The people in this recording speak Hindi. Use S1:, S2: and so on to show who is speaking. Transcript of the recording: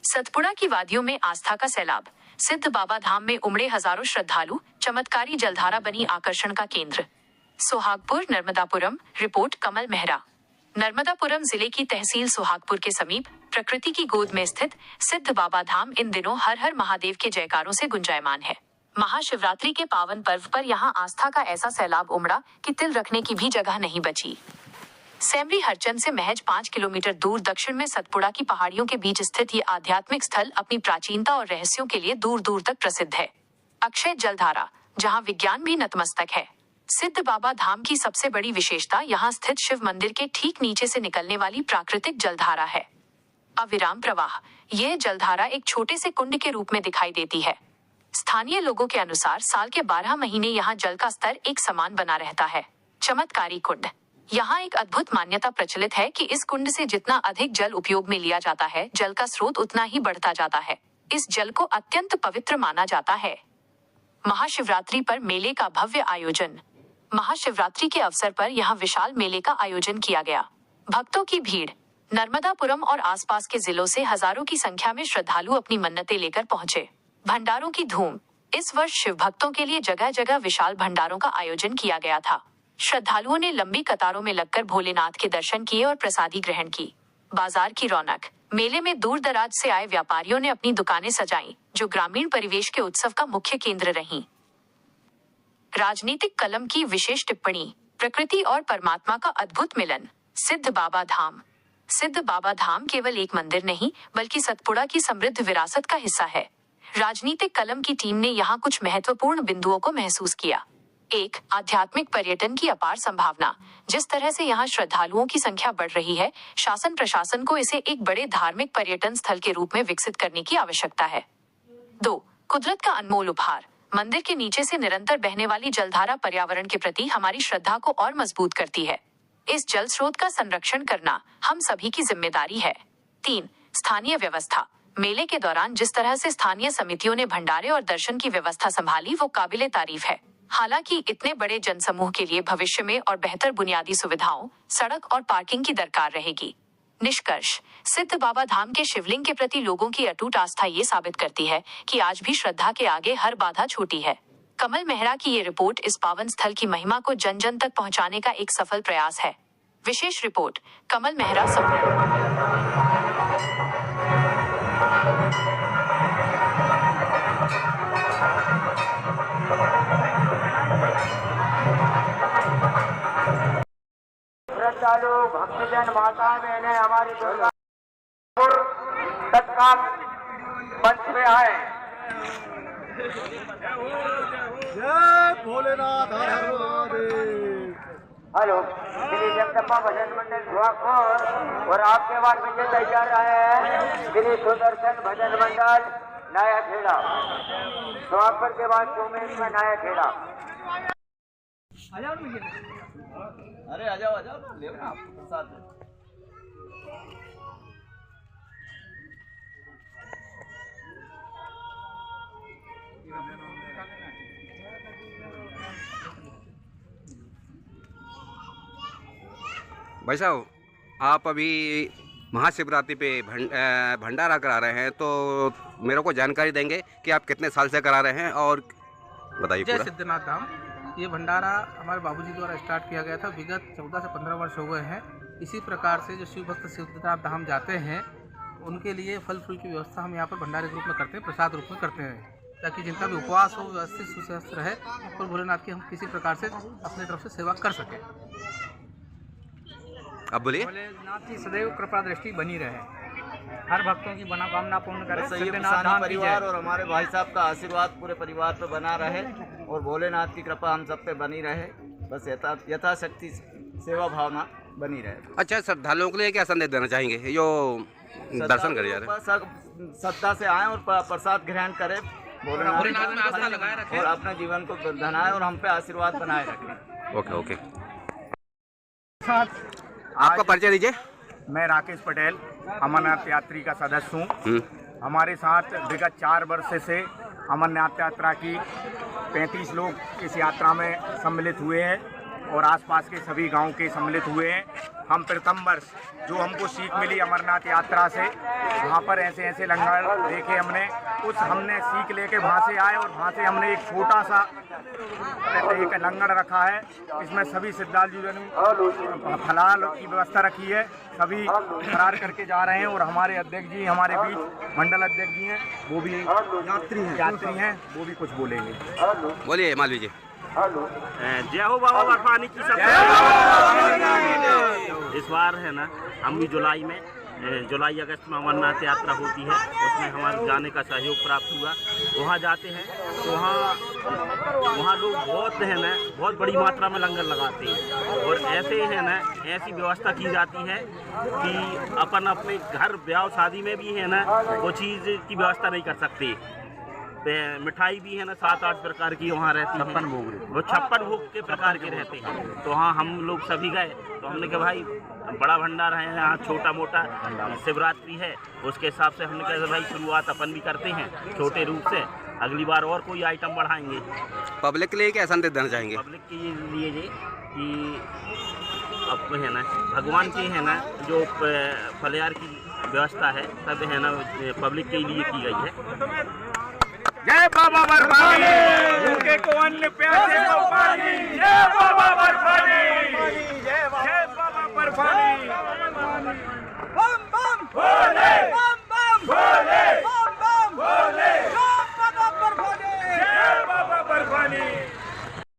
S1: सतपुड़ा की वादियों में आस्था का सैलाब। सिद्ध बाबा धाम में उमड़े हजारों श्रद्धालु, चमत्कारी जलधारा बनी आकर्षण का केंद्र। सोहागपुर नर्मदापुरम। रिपोर्ट कमल मेहरा। नर्मदापुरम जिले की तहसील सोहागपुर के समीप प्रकृति की गोद में स्थित सिद्ध बाबा धाम इन दिनों हर हर महादेव के जयकारों से गुंजायमान है। महाशिवरात्रि के पावन पर्व पर यहाँ आस्था का ऐसा सैलाब उमड़ा कि तिल रखने की भी जगह नहीं बची। सेमरी हरचंद से महज 5 किलोमीटर दूर दक्षिण में सतपुड़ा की पहाड़ियों के बीच स्थित ये आध्यात्मिक स्थल अपनी प्राचीनता और रहस्यों के लिए दूर दूर तक प्रसिद्ध है। अक्षय जलधारा, जहाँ विज्ञान भी नतमस्तक है। सिद्ध बाबा धाम की सबसे बड़ी विशेषता यहाँ स्थित शिव मंदिर के ठीक नीचे से निकलने वाली प्राकृतिक जलधारा है। अविराम प्रवाह। यह जलधारा एक छोटे से कुंड के रूप में दिखाई देती है। स्थानीय लोगों के अनुसार साल के 12 महीने यहाँ जल का स्तर एक समान बना रहता है। चमत्कारी कुंड। यहाँ एक अद्भुत मान्यता प्रचलित है कि इस कुंड से जितना अधिक जल उपयोग में लिया जाता है, जल का स्रोत उतना ही बढ़ता जाता है। इस जल को अत्यंत पवित्र माना जाता है। महाशिवरात्रि पर मेले का भव्य आयोजन। महाशिवरात्रि के अवसर पर यहाँ विशाल मेले का आयोजन किया गया। भक्तों की भीड़। नर्मदापुरम और आसपास के जिलों से हजारों की संख्या में श्रद्धालु अपनी मन्नतें लेकर पहुंचे। भंडारों की धूम। इस वर्ष शिव भक्तों के लिए जगह जगह विशाल भंडारों का आयोजन किया गया था। श्रद्धालुओं ने लंबी कतारों में लगकर भोलेनाथ के दर्शन किए और प्रसादी ग्रहण की। बाजार की रौनक। मेले में दूर दराज से आए व्यापारियों ने अपनी दुकानें सजाईं, जो ग्रामीण परिवेश के उत्सव का मुख्य केंद्र रहीं। राजनीतिक कलम की विशेष टिप्पणी। प्रकृति और परमात्मा का अद्भुत मिलन। सिद्ध बाबा धाम। सिद्ध बाबा धाम केवल एक मंदिर नहीं, बल्कि सतपुड़ा की समृद्ध विरासत का हिस्सा है। राजनीतिक कलम की टीम ने यहाँ कुछ महत्वपूर्ण बिंदुओं को महसूस किया। 1. आध्यात्मिक पर्यटन की अपार संभावना। जिस तरह से यहाँ श्रद्धालुओं की संख्या बढ़ रही है, शासन प्रशासन को इसे एक बड़े धार्मिक पर्यटन स्थल के रूप में विकसित करने की आवश्यकता है। 2. कुदरत का अनमोल उपहार। मंदिर के नीचे से निरंतर बहने वाली जलधारा पर्यावरण के प्रति हमारी श्रद्धा को और मजबूत करती है। इस जल स्रोत का संरक्षण करना हम सभी की जिम्मेदारी है। 3. स्थानीय व्यवस्था। मेले के दौरान जिस तरह से स्थानीय समितियों ने भंडारे और दर्शन की व्यवस्था संभाली, वो काबिले तारीफ है। हालांकि इतने बड़े जनसमूह के लिए भविष्य में और बेहतर बुनियादी सुविधाओं, सड़क और पार्किंग की दरकार रहेगी। निष्कर्ष। सिद्ध बाबा धाम के शिवलिंग के प्रति लोगों की अटूट आस्था ये साबित करती है कि आज भी श्रद्धा के आगे हर बाधा छोटी है। कमल मेहरा की ये रिपोर्ट इस पावन स्थल की महिमा को जन जन तक पहुंचाने का एक सफल प्रयास है। विशेष रिपोर्ट कमल मेहरा।
S2: श्रद्धालु भक्तजन माता बहने हमारी दुर्गापुर तत्काल मंच में आए।
S3: जय भोलेनाथ हर हर महादेव।
S2: हेलो, श्री जगदम्बा भजन मंडल सोहागपुर और आपके बाद में तैयार है श्री सुदर्शन भजन मंडल नया खेड़ा। सोहागपुर के बाद 2 मिनट में नया खेड़ा।
S4: अरे आ जाओ ले ना आप साथ में।
S5: भाई साहब, आप अभी महाशिवरात्रि पे भंडारा करा रहे हैं, तो मेरे को जानकारी देंगे कि आप कितने साल से करा रहे हैं और बताइए।
S6: जय सिद्धनाथ धाम। ये भंडारा हमारे बाबूजी द्वारा स्टार्ट किया गया था। विगत 14 से 15 वर्ष हो गए हैं। इसी प्रकार से जो शिव भक्त सिद्धनाथ धाम जाते हैं, उनके लिए फल फूल की व्यवस्था हम यहाँ पर भंडारे के रूप में करते हैं, प्रसाद रूप में करते हैं, ताकि जिनका भी उपवास हो व्यवस्थित सुस्वस्थ रहे और भोलेनाथ की हम किसी प्रकार से अपनी तरफ से सेवा कर सकें।
S5: अब बोलिए।
S7: भोलेनाथ की सदैव कृपा दृष्टि बनी रहे, हर भक्तों की मनोकामना पूर्ण करे।
S4: परिवार और हमारे भाई साहब का आशीर्वाद पूरे परिवार पर बना रहे और भोलेनाथ की कृपा हम सब पे बनी रहे। बस यथाशक्ति सेवा भावना बनी रहे। अच्छा,
S5: श्रद्धालुओं के लिए क्या संदेश देना चाहेंगे जो दर्शन कर जा रहे हैं?
S4: श्रद्धा से आए और प्रसाद ग्रहण करें, भोलेनाथ में आस्था लगाए रखें और अपने जीवन को बनाए और हम पे आशीर्वाद बनाए रखें।
S5: ओके। आपका परिचय दीजिए।
S3: मैं राकेश पटेल, अमरनाथ यात्री का सदस्य हूँ। हमारे साथ विगत 4 वर्ष से अमरनाथ यात्रा की 35 लोग इस यात्रा में सम्मिलित हुए हैं और आसपास के सभी गांव के सम्मिलित हुए हैं। हम प्रथम वर्ष जो हमको सीख मिली अमरनाथ यात्रा से, वहाँ पर ऐसे ऐसे लंगर देखे हमने, हमने सीख लेके वहाँ से आए और वहाँ से हमने एक छोटा सा एक लंगर रखा है। इसमें सभी श्रद्धालुओं ने फलाल की व्यवस्था रखी है। सभी फरार करके जा रहे हैं और हमारे अध्यक्ष जी हमारे बीच मंडल अध्यक्ष जी हैं, वो भी यात्री हैं, वो भी कुछ बोलेंगे।
S5: बोलिए मालवी जी।
S8: जय हो बाबा बर्फानी की सब। इस बार है ना, हम भी जुलाई अगस्त में अमरनाथ यात्रा होती है, उसमें हमारे जाने का सहयोग प्राप्त हुआ। वहाँ जाते हैं तो वहाँ लोग बहुत बड़ी मात्रा में लंगर लगाते हैं और ऐसे है ना, ऐसी व्यवस्था की जाती है कि अपन अपने घर ब्याह शादी में भी है ना वो चीज़ की व्यवस्था नहीं कर सकते। मिठाई भी है ना 7-8 प्रकार की वहाँ रहती है, 56 भोग, वो 56 भोग के प्रकार के रहते हैं। तो हाँ, हम लोग सभी गए तो हमने कहा भाई बड़ा भंडारा है यहाँ, छोटा मोटा शिवरात्रि है, उसके हिसाब से हमने कहा भाई शुरुआत अपन भी करते हैं छोटे रूप से, अगली बार और कोई आइटम बढ़ाएंगे।
S5: पब्लिक के लिए क्या संदेश देना चाहेंगे?
S8: पब्लिक के लिए ये कि अब है ना भगवान की है ना जो फलियार की व्यवस्था है सब है ना पब्लिक के लिए की गई है।
S3: जय बाबा बर्फानी, भूखे को अन्न प्यासे को पानी। जय बाबा बर्फानी, जय